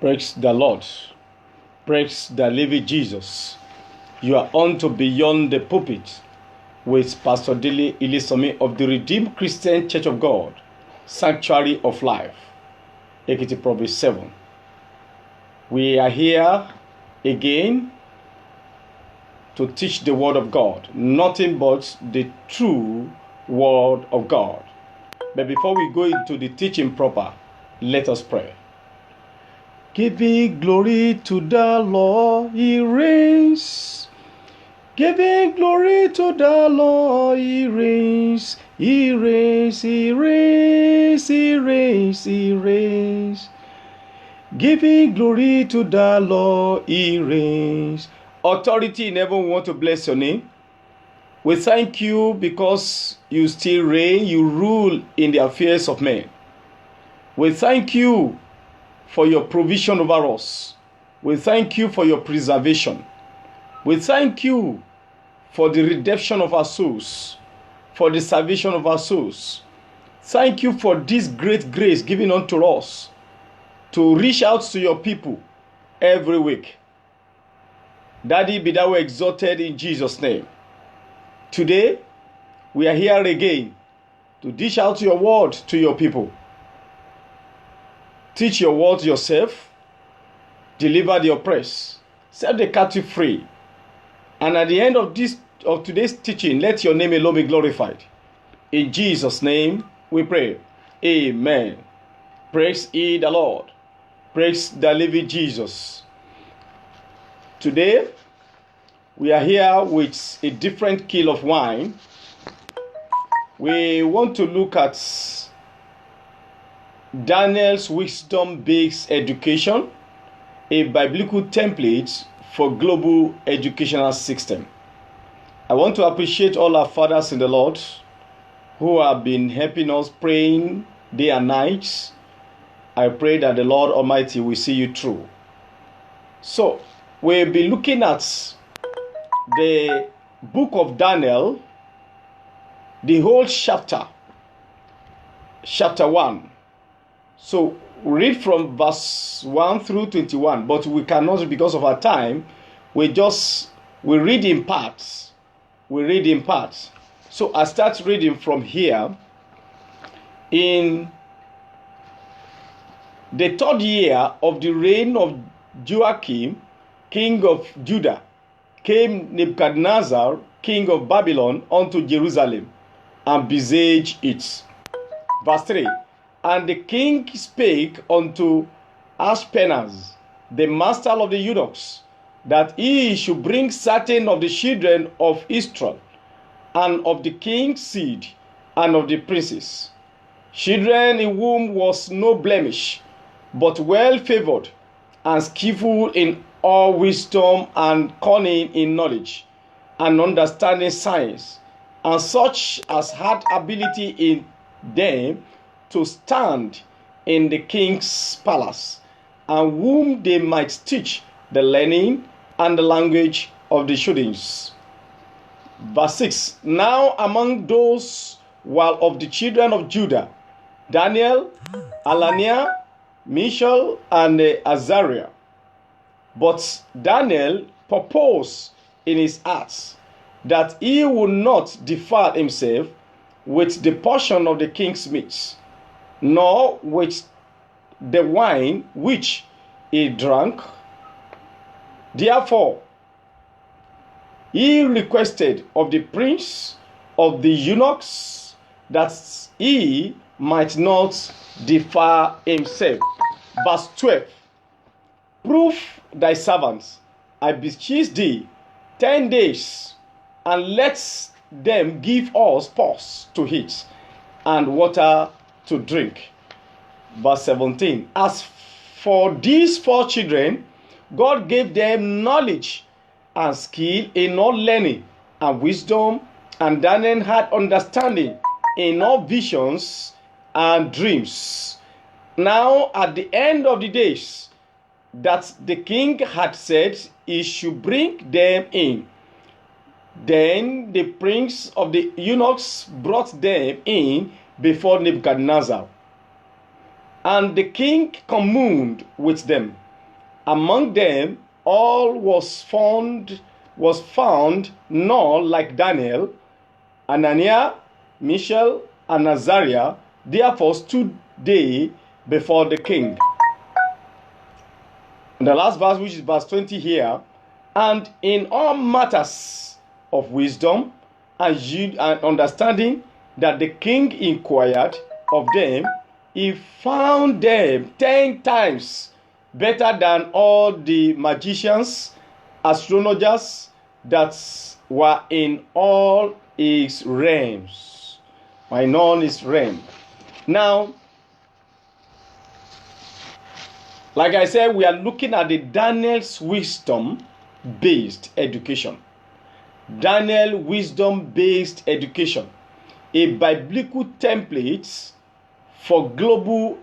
Praise the Lord. Praise the living Jesus. You are on to Beyond the Pulpit with Pastor Dele Ilisomi of the Redeemed Christian Church of God, Sanctuary of Life, Ekiti Province 7. We are here again to teach the Word of God, nothing but the true Word of God. But before we go into the teaching proper, let us pray. Giving glory to the Lord, He reigns. Giving glory to the Lord, He reigns. He reigns, He reigns, He reigns, He reigns. Giving glory to the Lord, He reigns. Authority in heaven, we want to bless your name. We thank you because you still reign, you rule in the affairs of men. We thank you for your provision over us. We thank you for your preservation. We thank you for the redemption of our souls, for the salvation of our souls. Thank you for this great grace given unto us to reach out to your people every week. Daddy, be thou exalted in Jesus' name. Today, we are here again to dish out your word to your people. Teach your word yourself, deliver the oppressed, set the captive free. And at the end of today's teaching, let your name alone be glorified. In Jesus' name we pray. Amen. Praise ye the Lord. Praise the living Jesus. Today, we are here with a different keel of wine. We want to look at Daniel's wisdom-based education, a biblical template for global educational system. I want to appreciate all our fathers in the Lord who have been helping us praying day and night. I pray that the Lord Almighty will see you through. So, we'll be looking at the book of Daniel, the whole chapter 1. So read from verse 1 through 21, but we cannot, because of our time, we read in parts. So I start reading from here. In the 3rd year of the reign of Joachim, king of Judah, came Nebuchadnezzar, king of Babylon, unto Jerusalem, and besieged it. Verse 3. And the king spake unto Ashpenaz, the master of the eunuchs, that he should bring certain of the children of Israel, and of the king's seed, and of the princes, children in whom was no blemish, but well favored, and skillful in all wisdom, and cunning in knowledge, and understanding science, and such as had ability in them to stand in the king's palace, and whom they might teach the learning and the language of the Chaldeans. Verse 6. Now among those were of the children of Judah, Daniel, Ananiah, Mishael, and Azariah. But Daniel purposed in his heart that he would not defile himself with the portion of the king's meat, nor with the wine which he drank. Therefore, he requested of the prince of the eunuchs that he might not defile himself. Verse 12. Prove thy servants, I beseech thee, 10 days, and let them give us pause to eat, and water to drink. Verse 17. As for these 4 children, God gave them knowledge and skill in all learning and wisdom, and Daniel had understanding in all visions and dreams. Now at the end of the days that the king had said he should bring them in, then the prince of the eunuchs brought them in before Nebuchadnezzar. And the king communed with them, Among them all was found none like Daniel. Ananiah, Mishael, and Azariah therefore stood they before the king. And the last verse, which is verse 20 here, and in all matters of wisdom and understanding that the king inquired of them, he found them 10 times better than all the magicians, astrologers that were in all his realms. In all his realm. Now, like I said, we are looking at the Daniel's wisdom-based education. Daniel wisdom-based education, a biblical template for global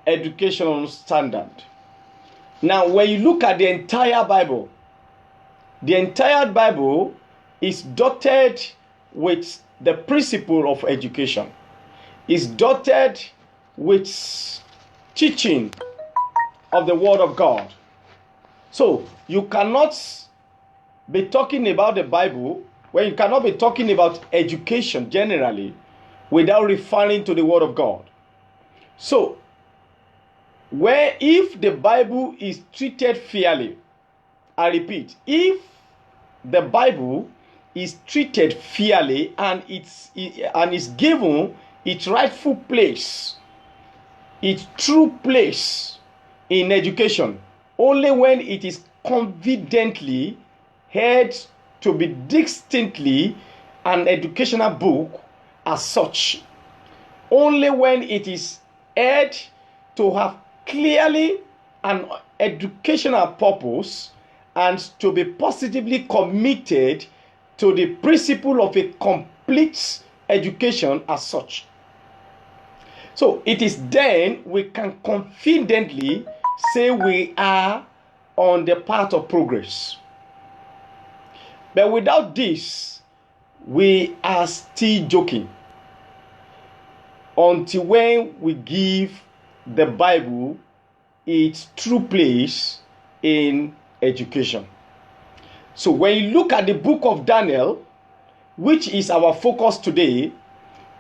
educational standard. Now, when you look at the entire Bible is dotted with the principle of education. Is dotted with teaching of the Word of God. So, you cannot be talking about the Bible, when you cannot be talking about education generally without referring to the Word of God. So, where if the Bible is treated fairly, I repeat, if the Bible is treated fairly and is given its rightful place, its true place in education, only when it is confidently held to be distinctly an educational book as such, only when it is held to have clearly an educational purpose and to be positively committed to the principle of a complete education as such. So it is then we can confidently say we are on the path of progress. But without this, we are still joking until when we give the Bible its true place in education. So when you look at the book of Daniel, which is our focus today,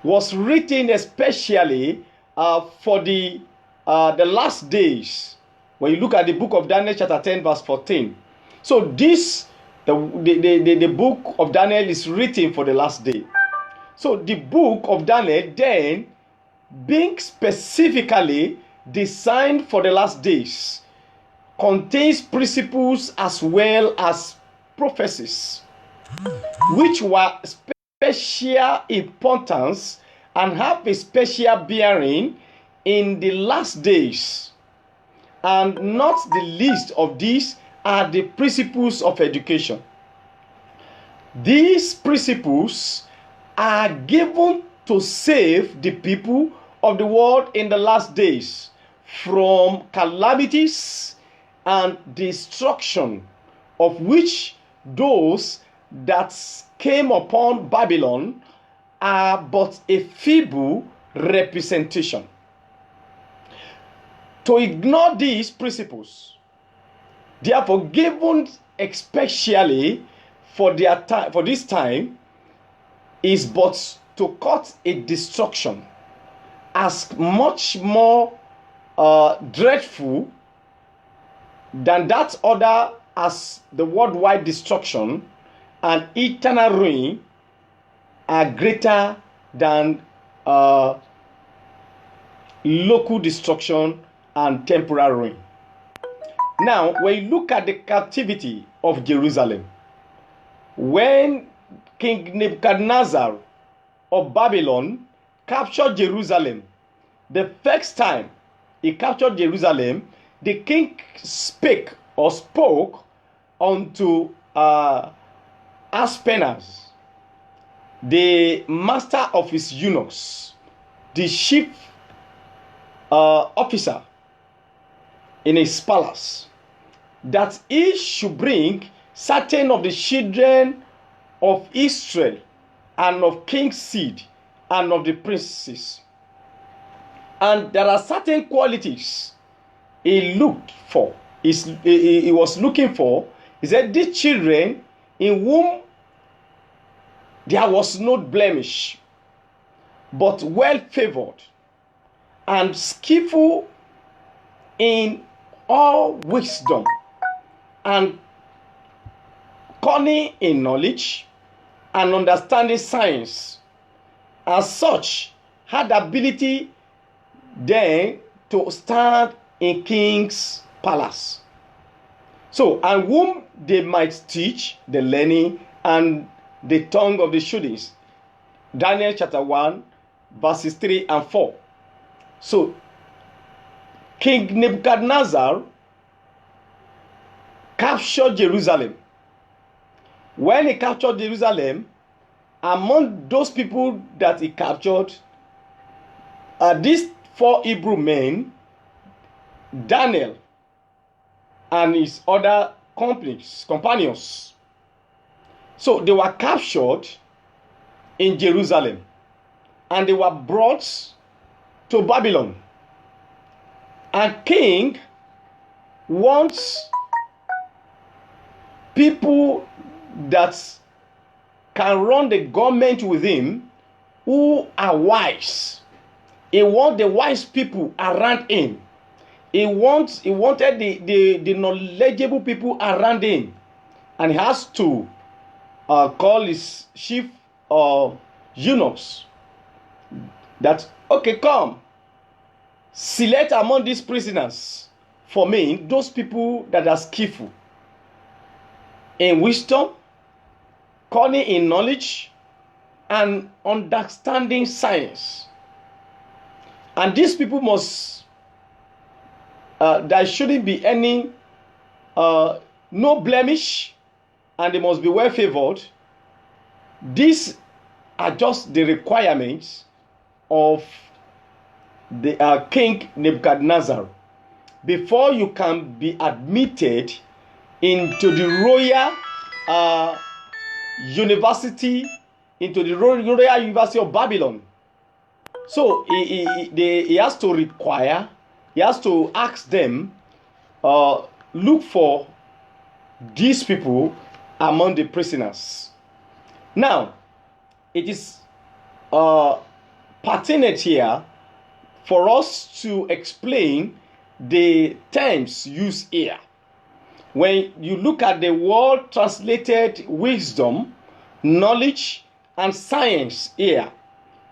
was written especially for the last days. When you look at the book of Daniel chapter 10 verse 14. So the book of Daniel is written for the last day. So the book of Daniel then, being specifically designed for the last days, contains principles as well as prophecies, which were special importance and have a special bearing in the last days. And not the least of these are the principles of education. These principles are given to save the people of the world in the last days from calamities and destruction, of which those that came upon Babylon are but a feeble representation. To ignore these principles, therefore given especially for this time, is but to cut a destruction as much more dreadful than that other, as the worldwide destruction and eternal ruin are greater than local destruction and temporal ruin. Now, when you look at the captivity of Jerusalem, when King Nebuchadnezzar of Babylon captured Jerusalem, the first time he captured Jerusalem, the king spoke unto Aspenaz, the master of his eunuchs, the chief officer in his palace, that he should bring certain of the children of Israel and of king's seed and of the princes. And there are certain qualities he looked for he was looking for. He said, these children in whom there was no blemish, but well favored and skillful in all wisdom and cunning in knowledge and understanding science, as such had ability then to stand in king's palace. So, and whom they might teach the learning and the tongue of the shootings. Daniel chapter 1, verses 3 and 4. So, King Nebuchadnezzar captured Jerusalem. When he captured Jerusalem, among those people that he captured are these 4 Hebrew men, Daniel and his other companions. So they were captured in Jerusalem and they were brought to Babylon. And king wants people that can run the government with him who are wise. He wants the wise people around him. He wanted the knowledgeable people around him. And he has to call his chief eunuchs that, okay, come, select among these prisoners for me those people that are skillful in wisdom, cunning in knowledge, and understanding science. And these people must, there shouldn't be any, no blemish, and they must be well favored. These are just the requirements of the King Nebuchadnezzar before you can be admitted into the royal university, into the royal university of Babylon. So he has to require, he has to ask them, look for these people among the prisoners. Now, it is pertinent here for us to explain the terms used here. When you look at the word translated wisdom, knowledge, and science here,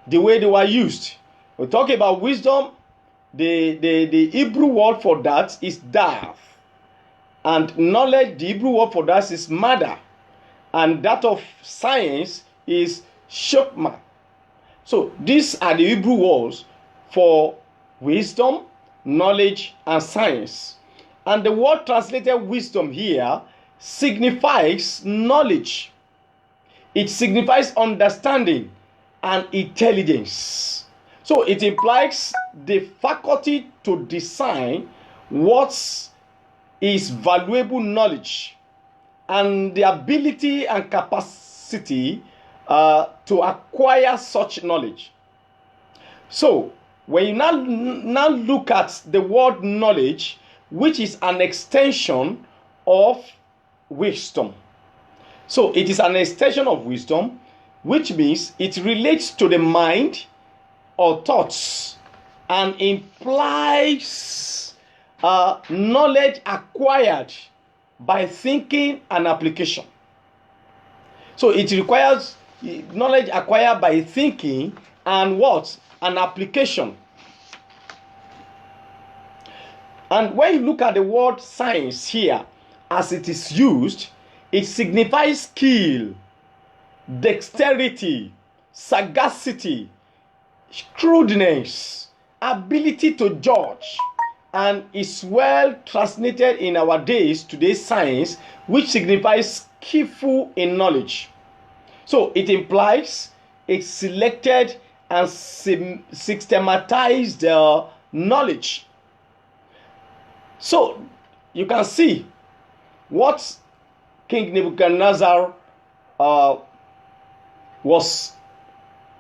the way they were used. We talk about wisdom, the Hebrew word for that is dav. And knowledge, the Hebrew word for that is mada. And that of science is shokma. So these are the Hebrew words for wisdom, knowledge, and science. And the word translated wisdom here signifies knowledge. It signifies understanding and intelligence. So it implies the faculty to discern what is valuable knowledge and the ability and capacity to acquire such knowledge. So when you now look at the word knowledge, which is an extension of wisdom. So it is an extension of wisdom, which means it relates to the mind or thoughts and implies knowledge acquired by thinking and application. So it requires knowledge acquired by thinking and what? An application. And when you look at the word science here, as it is used, it signifies skill, dexterity, sagacity, shrewdness, ability to judge, and is well translated in our days, today's science, which signifies skillful in knowledge. So it implies a selected and systematized knowledge. So you can see what King Nebuchadnezzar was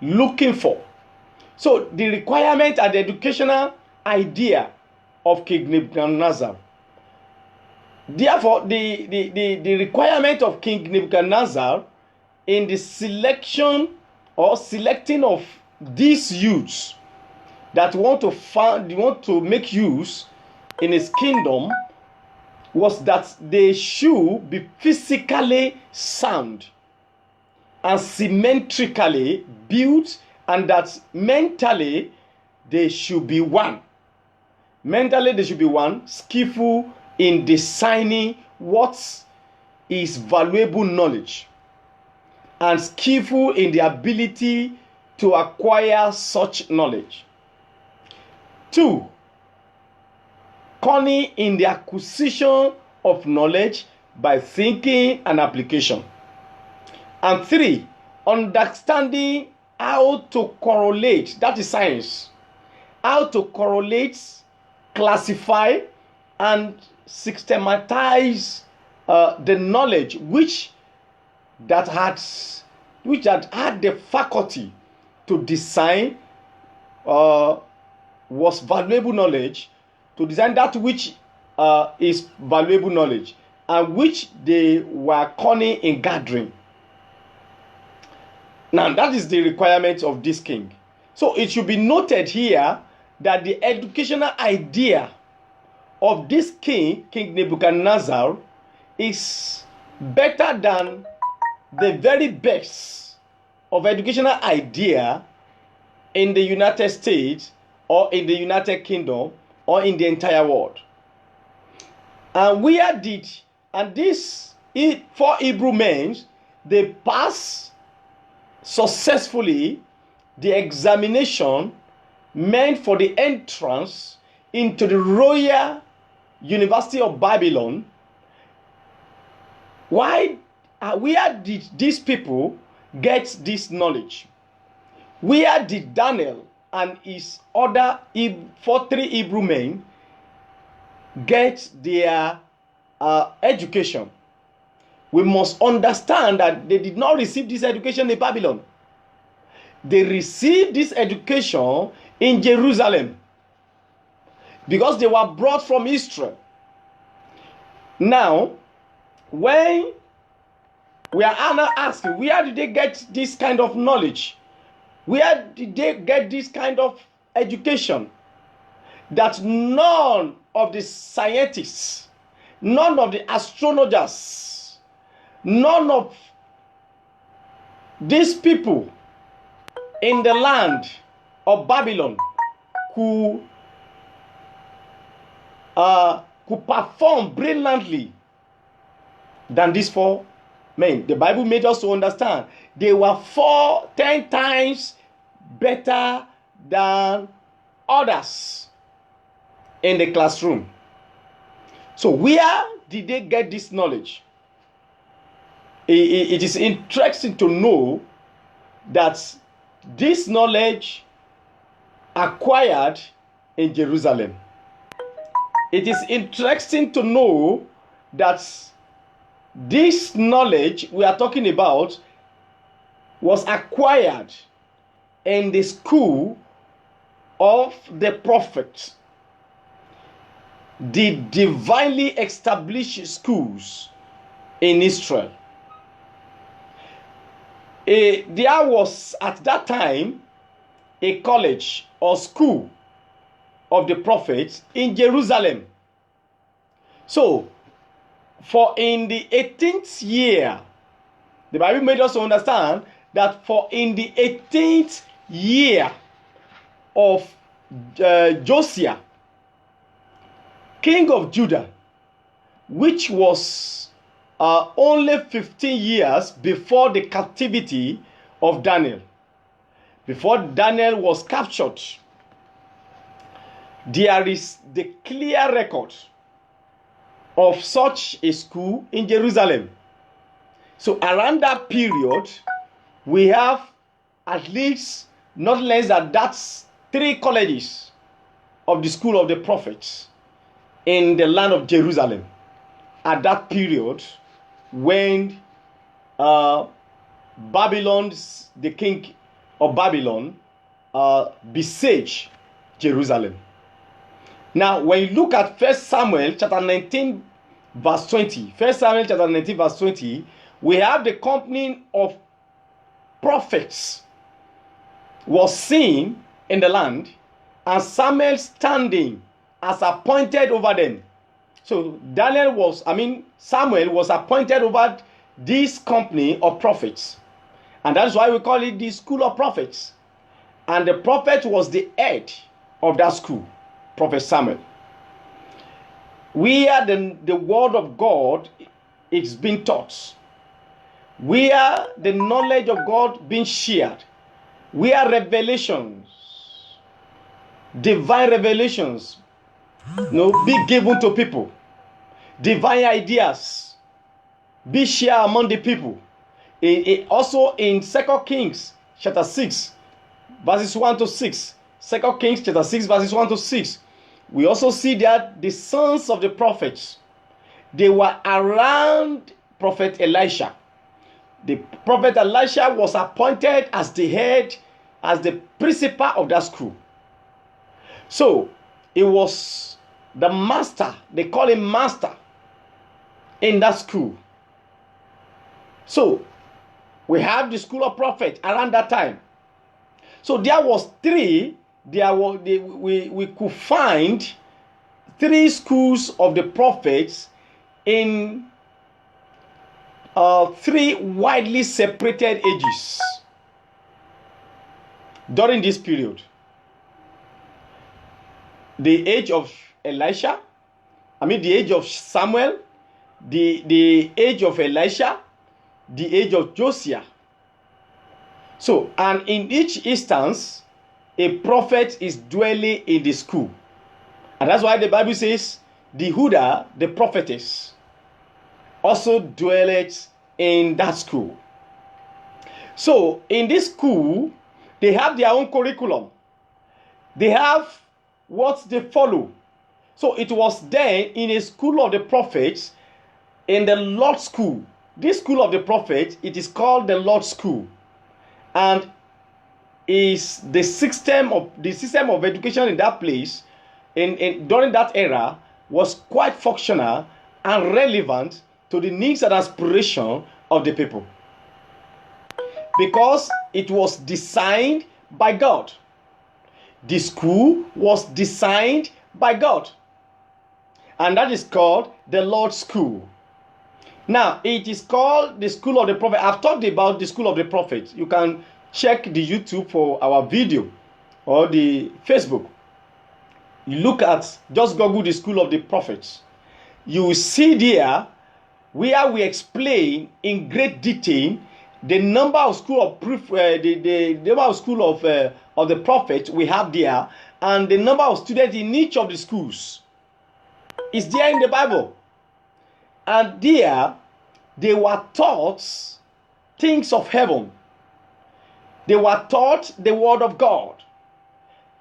looking for. So the requirement and the educational idea of King Nebuchadnezzar Therefore, the requirement of King Nebuchadnezzar in the selection or selecting of these youths that want to make use in his kingdom was that they should be physically sound and symmetrically built, and that mentally they should be one. Mentally they should be one, skillful in designing what is valuable knowledge, and skillful in the ability to acquire such knowledge. 2, cunning in the acquisition of knowledge by thinking and application. And 3, understanding how to correlate, that is science, how to correlate, classify, and systematize the knowledge which had the faculty to design was valuable knowledge, to design that which is valuable knowledge, and which they were cunning in gathering. Now, that is the requirement of this king. So it should be noted here that the educational idea of this king, King Nebuchadnezzar, is better than the very best of educational idea in the United States or in the United Kingdom or in the entire world. And these 4 Hebrew men, they passed successfully the examination meant for the entrance into the Royal University of Babylon. Where did these people get this knowledge? Where did Daniel and his other 3 Hebrew men get their education? We must understand that they did not receive this education in Babylon. They received this education in Jerusalem because they were brought from Israel. Now, when we are now asking, where did they get this kind of knowledge? Where did they get this kind of education? That none of the scientists, none of the astrologers, none of these people in the land of Babylon could perform brilliantly than these 4 men. The Bible made us to understand they were 10 times better than others in the classroom. So where did they get this knowledge? It is interesting to know that this knowledge acquired in Jerusalem. It is interesting to know that this knowledge we are talking about was acquired in the school of the prophet, the divinely established schools in Israel. There was at that time a college or school of the prophets in Jerusalem. So, for in the 18th year, the Bible made us understand that for in the 18th year of Josiah, king of Judah, which was only 15 years before the captivity of Daniel, before Daniel was captured, there is the clear record of such a school in Jerusalem. So around that period, we have at least not less than that's 3 colleges of the school of the prophets in the land of Jerusalem at that period when the king of Babylon besieged Jerusalem. Now, when you look at 1 Samuel chapter 19, verse 20. 1 Samuel chapter 19, verse 20. We have the company of prophets was seen in the land, and Samuel standing as appointed over them. So Samuel was appointed over this company of prophets. And that's why we call it the school of prophets. And the prophet was the head of that school, Prophet Samuel. Where the word of God is being taught, where the knowledge of God being shared, where revelations, divine revelations, be given to people, divine ideas be shared among the people. Also in 2 Kings chapter 6, verses 1 to 6. 2 Kings chapter 6, verses 1 to 6. We also see that the sons of the prophets, they were around Prophet Elisha. The prophet Elisha was appointed as the head, as the principal of that school. So it was the master, they call him master in that school. So we have the school of prophets around that time. So there was we could find 3 schools of the prophets in 3 widely separated ages during this period. The age of Elisha, the age of Samuel, the age of Elisha, the age of Josiah. So, and in each instance, a prophet is dwelling in the school. And that's why the Bible says, the Huda, the prophetess, also dwelleth in that school. So, in this school, they have their own curriculum. They have what they follow. So, it was then in a school of the prophets, in the Lord's school. This school of the prophets, it is called the Lord's school. And is the system of education in that place during that era was quite functional and relevant to the needs and aspiration of the people, because it was designed by God. The school was designed by God, and that is called the Lord's school. Now, it is called the school of the prophet. I've talked about the school of the prophet. You can check the YouTube for our video or the Facebook. You look at, just Google the school of the prophets. You will see there where we explain in great detail the number of school of the number of school of the prophets we have there, and the number of students in each of the schools is there in the Bible. And there they were taught things of heaven. They were taught the word of God.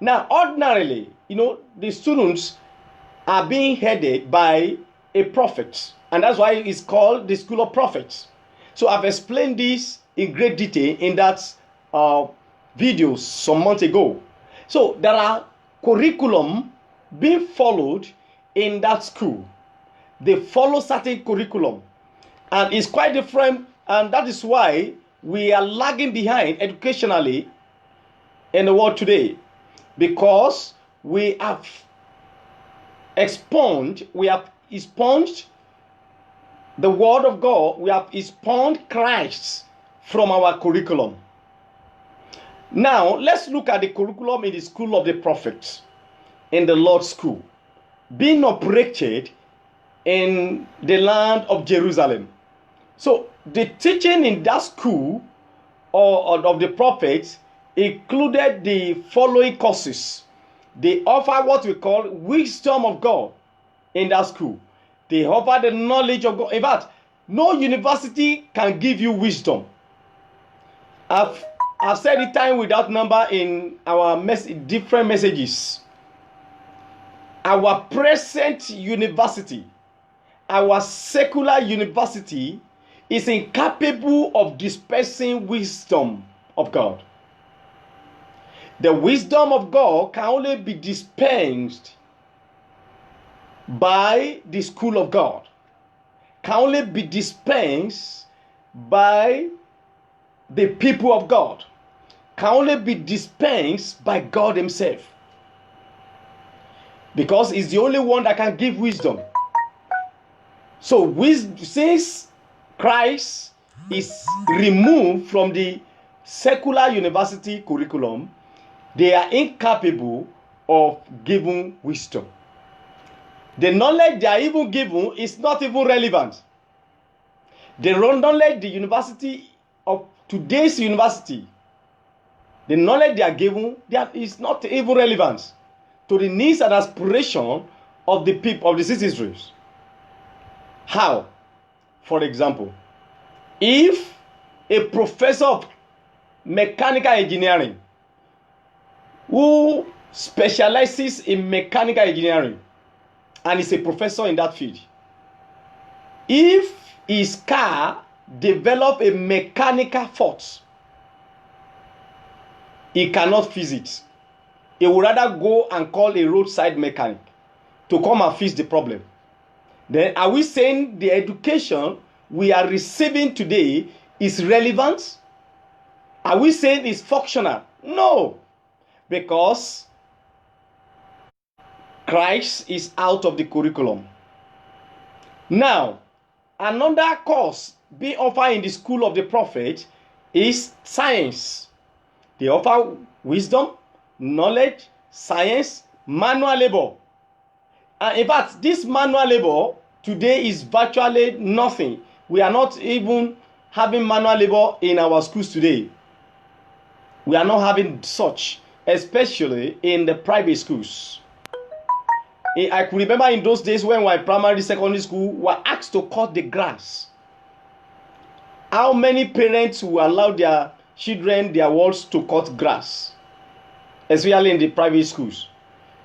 Now, ordinarily, the students are being headed by a prophet, and that's why it's called the school of prophets. So I've explained this in great detail in that video some months ago. So there are curriculum being followed in that school. They follow certain curriculum, and it's quite different, and that is why we are lagging behind educationally in the world today, because we have expunged the word of God, we have expunged Christ from our curriculum. Now, let's look at the curriculum in the school of the prophets, in the Lord's school, being operated in the land of Jerusalem. So, the teaching in that school of the prophets included the following courses. They offer what we call wisdom of God in that school. They offer the knowledge of God. In fact, no university can give you wisdom. I've said it time without number in our different messages. Our present university, our secular university, is incapable of dispensing wisdom of God. The wisdom of God can only be dispensed by the school of God. can only be dispensed by the people of God, can only be dispensed by God himself, because he's the only one that can give wisdom. So since Christ is removed from the secular university curriculum, they are incapable of giving wisdom. The knowledge they are even given is not even relevant. The knowledge the university of today's university, the knowledge they are given, that is not even relevant to the needs and aspiration of the people of the citizens. How? For example, if a professor of mechanical engineering who specializes in mechanical engineering and is a professor in that field, if his car develop a mechanical fault, he cannot fix it. He would rather go and call a roadside mechanic to come and fix the problem. Then are we saying the education we are receiving today is relevant? Are we saying it's functional? No, because Christ is out of the curriculum. Now, another course being offered in the school of the prophet is science. They offer wisdom, knowledge, science, manual labor. And in fact, this manual labor today is virtually nothing. We are not even having manual labor in our schools today. We are not having such, especially in the private schools. I could remember in those days when we were in primary, secondary school, we were asked to cut the grass. How many parents will allow their children, their wards to cut grass, especially in the private schools?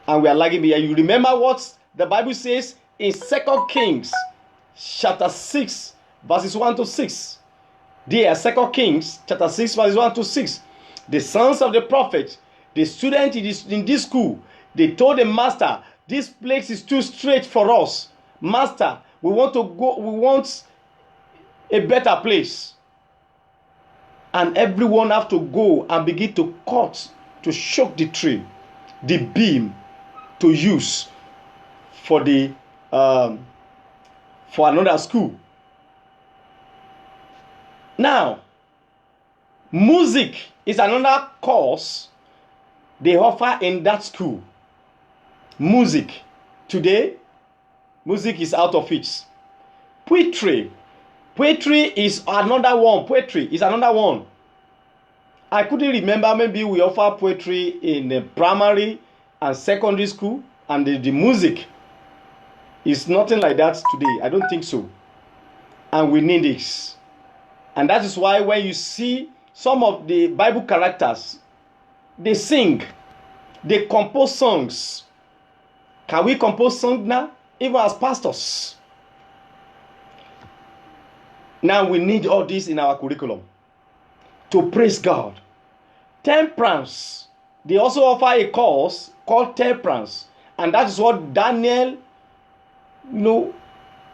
And we are lagging behind. You remember what the Bible says in 2 Kings chapter 6 verses 1 to 6. There, 2 Kings chapter 6 verses 1 to 6. The sons of the prophet, the student in this school, they told the master, this place is too straight for us. Master, we want a better place. And everyone have to go and begin to cut, to shock the tree, the beam, to use for the for another school. Now, music is another course they offer in that school. Music. Today, music is out of it. Poetry. Poetry is another one. Poetry is another one. I couldn't remember, maybe we offer poetry in the primary and secondary school, and the music is nothing like that today. I don't think so. And we need this. And that is why when you see some of the Bible characters, they sing, they compose songs. Can we compose songs now? Even as pastors. Now we need all this in our curriculum to praise God. Temperance. They also offer a course called temperance. And that is what Daniel,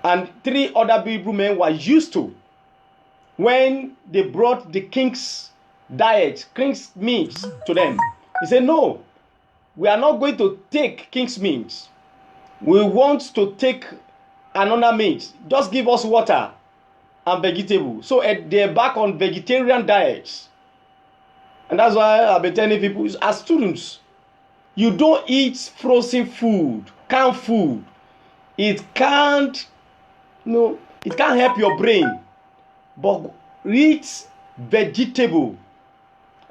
and 3 other Hebrew men were used to when they brought the king's diet, king's meat to them. He said, no, we are not going to take king's meat. We want to take another meat. Just give us water and vegetable. So they're back on vegetarian diets. And that's why I've been telling people, as students, you don't eat frozen food, canned food. It can't help your brain. But eat vegetable.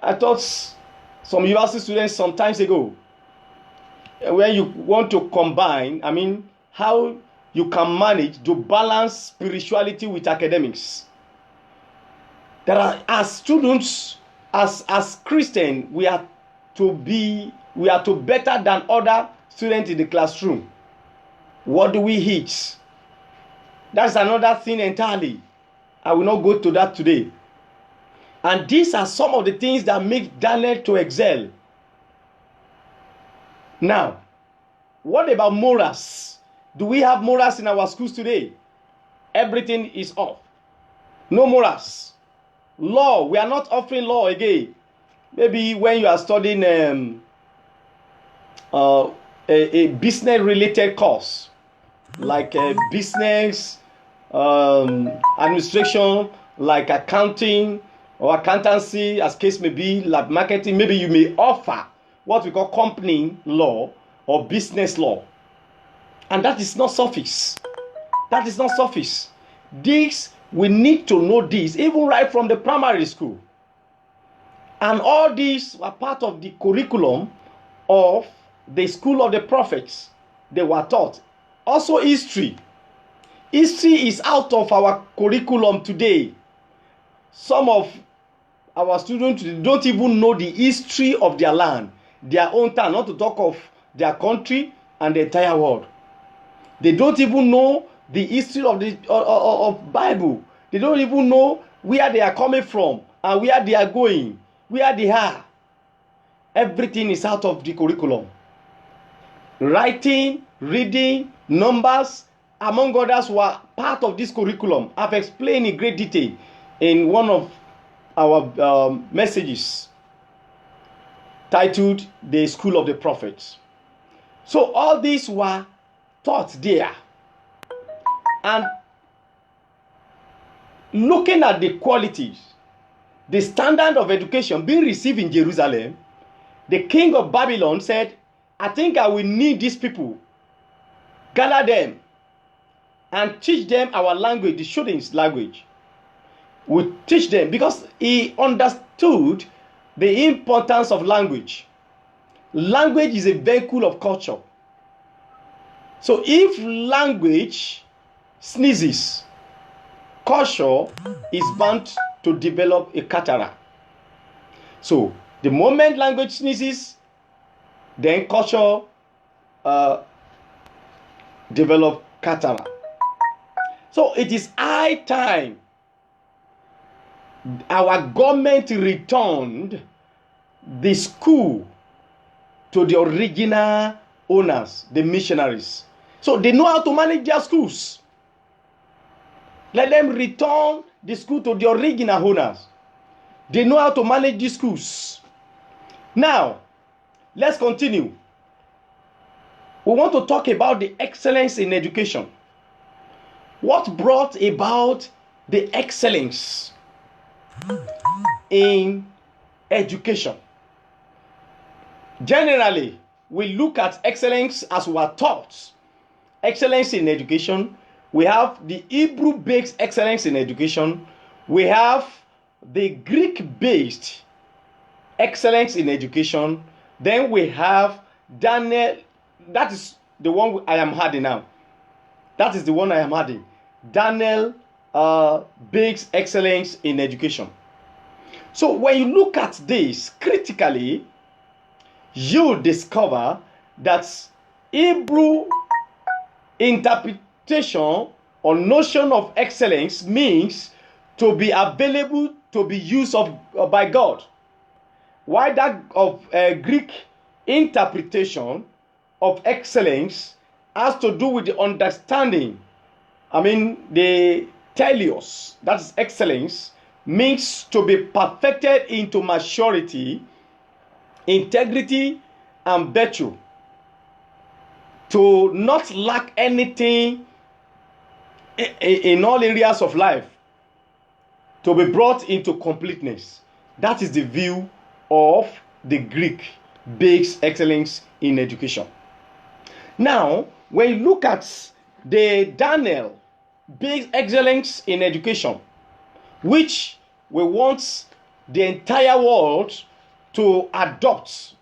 I taught some university students some time ago, when you want to combine, how you can manage to balance spirituality with academics. There are, as students, as Christians, we are to better than other students in the classroom. What do we eat? That's another thing entirely. I will not go to that today. And these are some of the things that make Daniel to excel. Now, what about morals? Do we have morals in our schools today? Everything is off. No morals. Law, we are not offering law again. Maybe when you are studying a business related course, like business administration, like accounting or accountancy, as case may be, like marketing, maybe you may offer what we call company law or business law. And that is not suffice. That is not suffice. This, we need to know this even right from the primary school. And all these were part of the curriculum of the school of the prophets. They were taught. Also history. History is out of our curriculum today. Some of our students don't even know the history of their land, their own town, not to talk of their country and the entire world. They don't even know the history of the of Bible. They don't even know where they are coming from and where they are going, where they are. Everything is out of the curriculum. Writing, reading, numbers, among others, were part of this curriculum. I've explained in great detail in one of our messages titled The School of the Prophets. So all these were taught there. And looking at the qualities, the standard of education being received in Jerusalem, the king of Babylon said, I think I will need these people, gather them, and teach them our language, the students' language. We teach them because he understood the importance of language. Language is a vehicle of culture. So if language sneezes, culture is bound to develop a cataract. So the moment language sneezes, then culture develop cataract. So it is high time our government returned the school to the original owners, the missionaries. So they know how to manage their schools. Let them return the school to the original owners. They know how to manage the schools. Now, let's continue. We want to talk about the excellence in education. What brought about the excellence in education? Generally, we look at excellence as we are taught. Excellence in education. We have the Hebrew-based excellence in education. We have the Greek-based excellence in education. Then we have Daniel. That is the one I am adding now. That is the one I am adding. Daniel based excellence in education. So when you look at this critically, you discover that Hebrew interpretation or notion of excellence means to be available to be used by God. While that of Greek interpretation of excellence has to do with the understanding. The teleos, that is excellence, means to be perfected into maturity, integrity, and virtue. To not lack anything in all areas of life. To be brought into completeness. That is the view of the Greek-based excellence in education. Now, when you look at the Daniel-based excellence in education, which we want the entire world to adopt,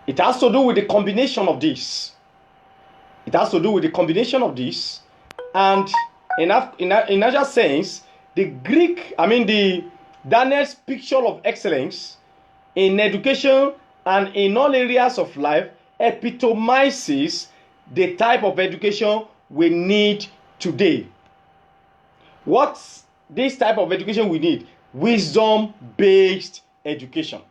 it has to do with the combination of this. It has to do with the combination of this. And in another sense, the Daniel's picture of excellence in education and in all areas of life epitomizes the type of education we need today. What's this type of education we need? Wisdom-based education.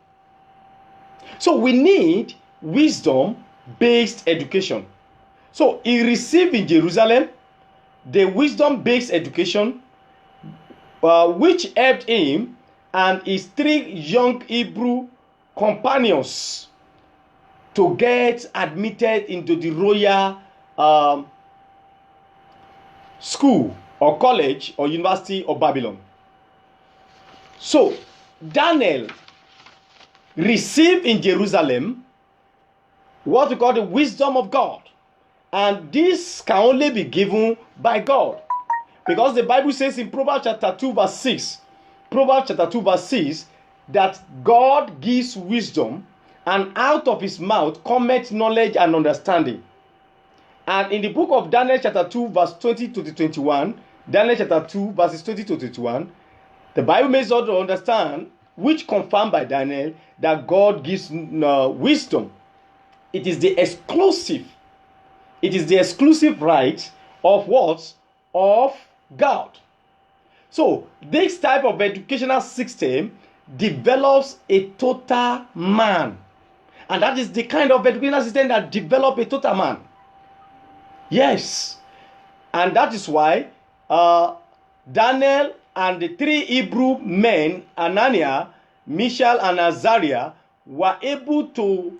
So we need wisdom-based education. So he received in Jerusalem the wisdom-based education, which helped him and his 3 young Hebrew companions to get admitted into the royal school or college or university of Babylon. So Daniel received in Jerusalem what we call the wisdom of God, and this can only be given by God, because the Bible says in Proverbs chapter 2 verse 6, that God gives wisdom, and out of his mouth cometh knowledge and understanding. And in the book of Daniel chapter 2 verse 20 to 21, Daniel chapter 2 verses 20 to 21, the Bible makes us to understand, which confirmed by Daniel, that God gives wisdom. It is the exclusive right of what? Of God. So this type of educational system develops a total man. And that is the kind of educational system that develops a total man. Yes. And that is why Daniel and the 3 Hebrew men, Ananiah, Mishael, and Azariah, were able to,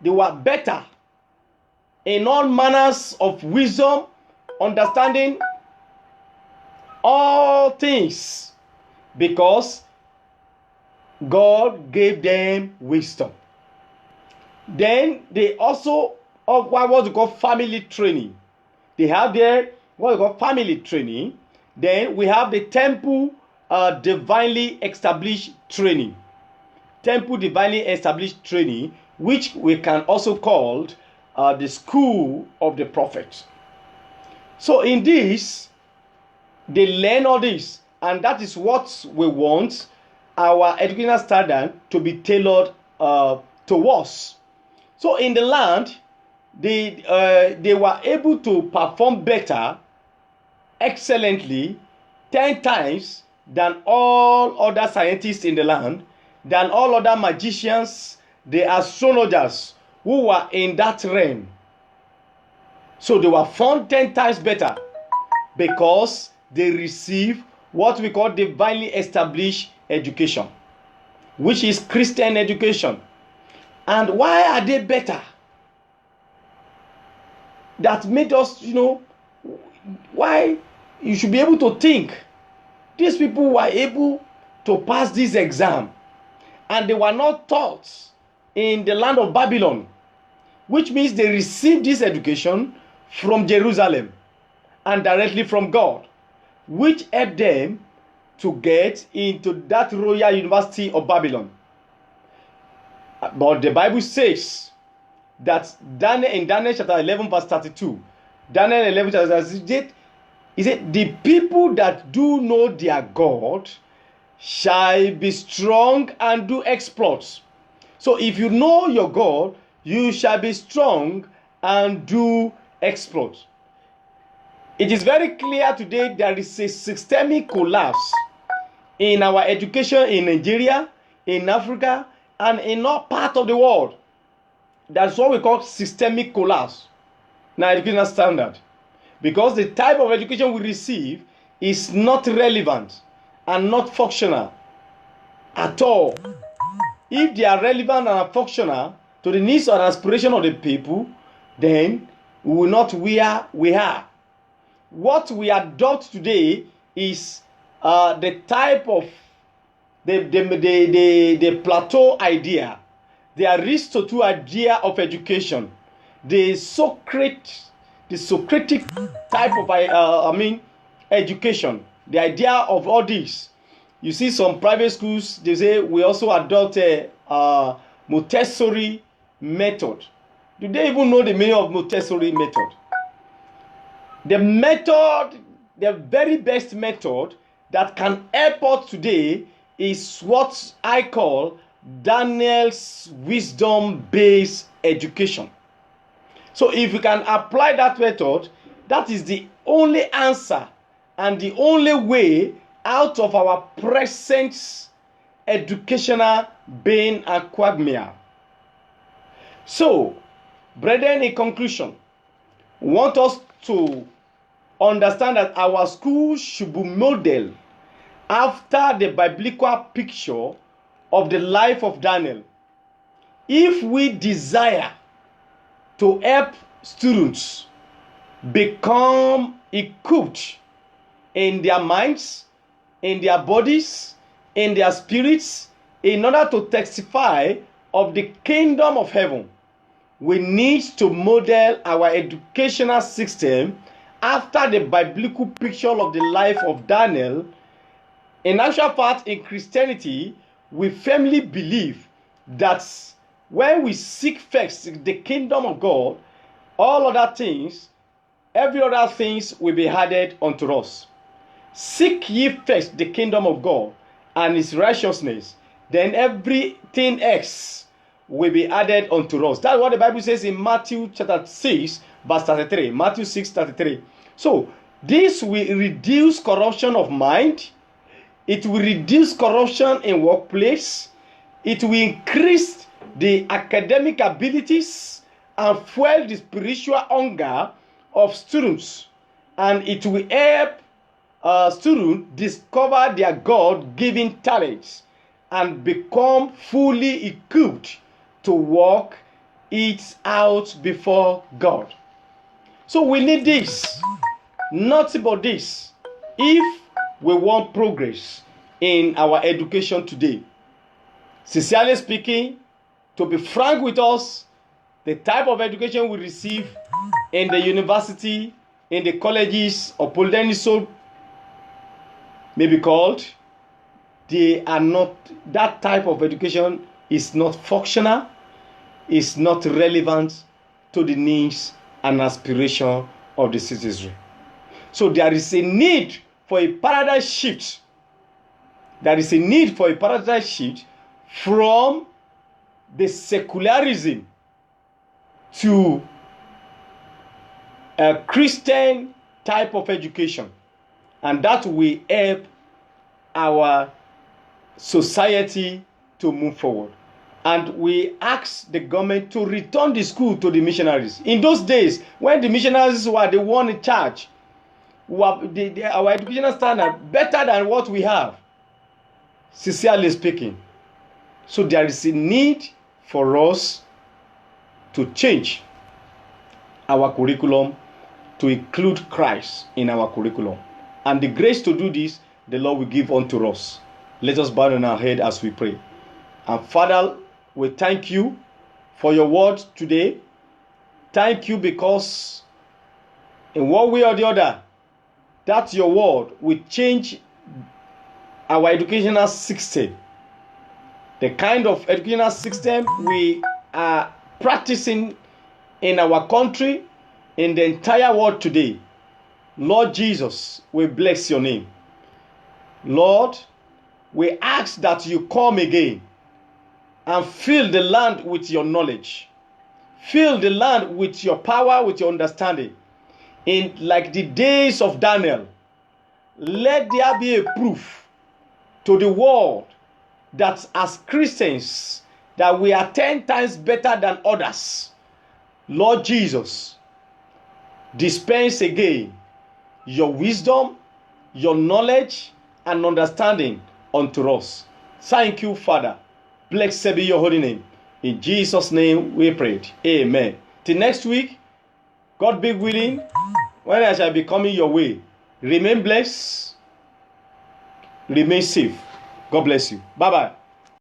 they were better in all manners of wisdom, understanding all things, because God gave them wisdom. Then they also of what we call family training. They have there what we call family training. Then we have the temple divinely established training. Temple divinely established training, which we can also call the school of the prophet. So in this, they learn all this, and that is what we want our educational standard to be tailored to us. So in the land, they were able to perform better, excellently, 10 times than all other scientists in the land, than all other magicians, the astrologers who were in that realm. So they were found 10 times better because they received what we call divinely established education, which is Christian education. And why are they better? That made us, why you should be able to think. These people were able to pass this exam, and they were not taught in the land of Babylon, which means they received this education from Jerusalem and directly from God, which helped them to get into that royal university of Babylon. But the Bible says that in Daniel chapter 11 verse 32, Daniel 11 chapter 32, he said, the people that do know their God shall be strong and do exploits. So if you know your God, you shall be strong and do exploits. It is very clear today there is a systemic collapse in our education in Nigeria, in Africa, and in all parts of the world. That's what we call systemic collapse in our educational standard. Because the type of education we receive is not relevant and not functional at all. If they are relevant and functional to the needs and aspiration of the people, then we will not where we are. What we adopt today is the type of the Plato idea, the Aristotle idea of education, the Socratic type of education, the idea of all this. You see some private schools, they say we also adopt a Montessori method. Do they even know the meaning of Montessori method? The method, the very best method that can help us today is what I call Daniel's wisdom-based education. So if you can apply that method, that is the only answer and the only way out of our present educational bane and quagmire. So, brethren, in conclusion, want us to understand that our school should be modeled after the biblical picture of the life of Daniel. If we desire to help students become equipped in their minds, in their bodies, in their spirits, in order to testify of the kingdom of heaven, we need to model our educational system after the biblical picture of the life of Daniel. In actual fact, in Christianity, we firmly believe that when we seek first the kingdom of God, all other things, every other things will be added unto us. Seek ye first the kingdom of God and his righteousness, then everything else will be added unto us. That's what the Bible says in Matthew chapter 6, verse 33. Matthew 6, 33. So, this will reduce corruption of mind. It will reduce corruption in workplace. It will increase the academic abilities and fuel the spiritual hunger of students. And it will help students discover their God-given talents and become fully equipped to work it out before God. So we need this, nothing but this, if we want progress in our education today. Sincerely speaking, to be frank with us, the type of education we receive in the university, in the colleges or polytechnic may be called, they are not, that type of education is not functional, is not relevant to the needs and aspiration of the citizenry. So there is a need for a paradigm shift. There is a need for a paradigm shift from the secularism to a Christian type of education. And that will help our society to move forward. And we ask the government to return the school to the missionaries. In those days, when the missionaries were the one in charge, our educational standard better than what we have, sincerely speaking. So there is a need for us to change our curriculum to include Christ in our curriculum. And the grace to do this, the Lord will give unto us. Let us bow on our head as we pray. And Father, we thank you for your word today. Thank you because in one way or the other, that your word will change our educational system. The kind of educational system we are practicing in our country, in the entire world today. Lord Jesus, we bless your name. Lord, we ask that you come again and fill the land with your knowledge. Fill the land with your power, with your understanding. In like the days of Daniel, let there be a proof to the world that as Christians, that we are 10 times better than others. Lord Jesus, dispense again your wisdom, your knowledge, and understanding unto us. Thank you, Father. Blessed be your holy name. In Jesus' name we prayed. Amen. Till next week, God be willing, when I shall be coming your way, remain blessed, remain safe. God bless you. Bye-bye.